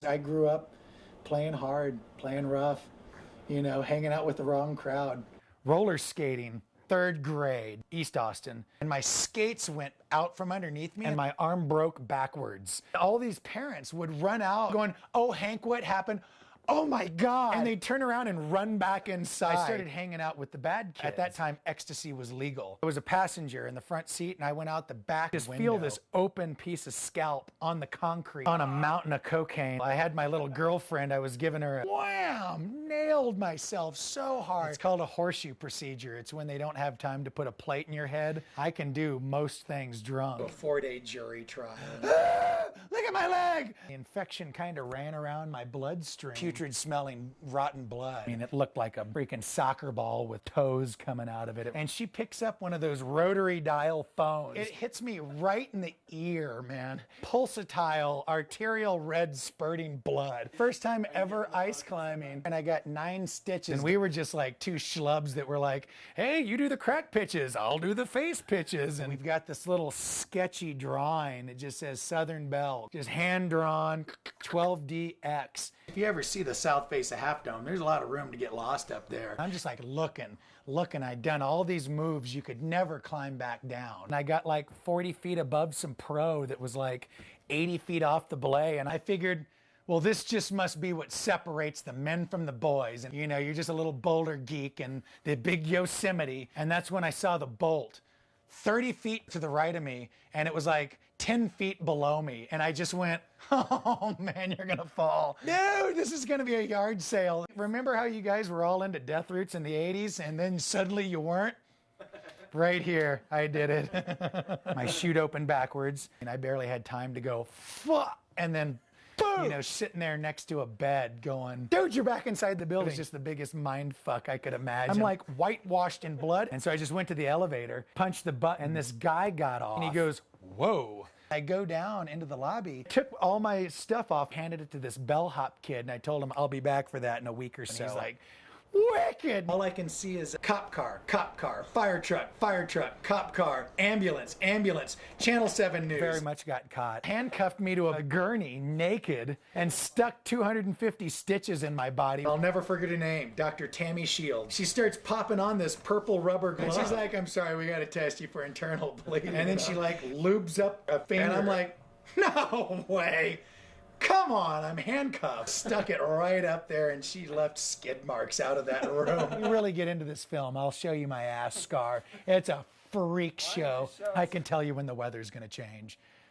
I grew up playing hard, playing rough, hanging out with the wrong crowd. Roller skating, third grade, East Austin, and my skates went out from underneath me and my arm broke backwards. All these parents would run out going, "Oh, Hank, what happened?" "Oh my God." And they'd turn around and run back inside. I started hanging out with the bad kids. At that time, ecstasy was legal. I was a passenger in the front seat and I went out the back window. Feel this open piece of scalp on the concrete on a mountain of cocaine. I had my little girlfriend, I was giving her a wham, nailed myself so hard. It's called a horseshoe procedure. It's when they don't have time to put a plate in your head. I can do most things drunk. A 4-day jury trial. Look at my leg! The infection kind of ran around my bloodstream. Putrid smelling rotten blood. I mean, it looked like a freaking soccer ball with toes coming out of it. And she picks up one of those rotary dial phones. It hits me right in the ear, man. Pulsatile, arterial red spurting blood. First time ever ice climbing. And I got 9 stitches. And we were just like 2 schlubs that were like, "Hey, you do the crack pitches, I'll do the face pitches." And we've got this little sketchy drawing that just says Southern Belle. Just hand drawn, 12DX. If you ever see the south face of Half Dome, there's a lot of room to get lost up there. I'm just like looking. I'd done all these moves you could never climb back down. And I got like 40 feet above some pro that was like 80 feet off the belay. And I figured, well, this just must be what separates the men from the boys. And you're just a little boulder geek and the big Yosemite. And that's when I saw the bolt 30 feet to the right of me. And it was like 10 feet below me. And I just went, "Oh man, you're gonna fall. No, this is gonna be a yard sale." Remember how you guys were all into death roots in the 80s and then suddenly you weren't? Right here, I did it. My chute opened backwards and I barely had time to go, "Fuck," and then boom! Sitting there next to a bed going, "Dude, you're back inside the building." It was just the biggest mind fuck I could imagine. I'm like whitewashed in blood. And so I just went to the elevator, punched the button, and this guy got off. And he goes, "Whoa." I go down into the lobby, took all my stuff off, handed it to this bellhop kid, and I told him I'll be back for that in a week or so. And he's like, "Wicked." All I can see is a cop car, fire truck, cop car, ambulance, Channel 7 News. Very much got caught. Handcuffed me to a gurney, naked, and stuck 250 stitches in my body. I'll never forget her name, Dr. Tammy Shields. She starts popping on this purple rubber glove. And she's like, "I'm sorry, we gotta test you for internal bleeding." And then she like lubes up a finger. And I'm like, "No way. Come on, I'm handcuffed." Stuck it right up there and she left skid marks out of that room. You really get into this film, I'll show you my ass scar. It's a freak show. I can tell you when the weather's gonna change.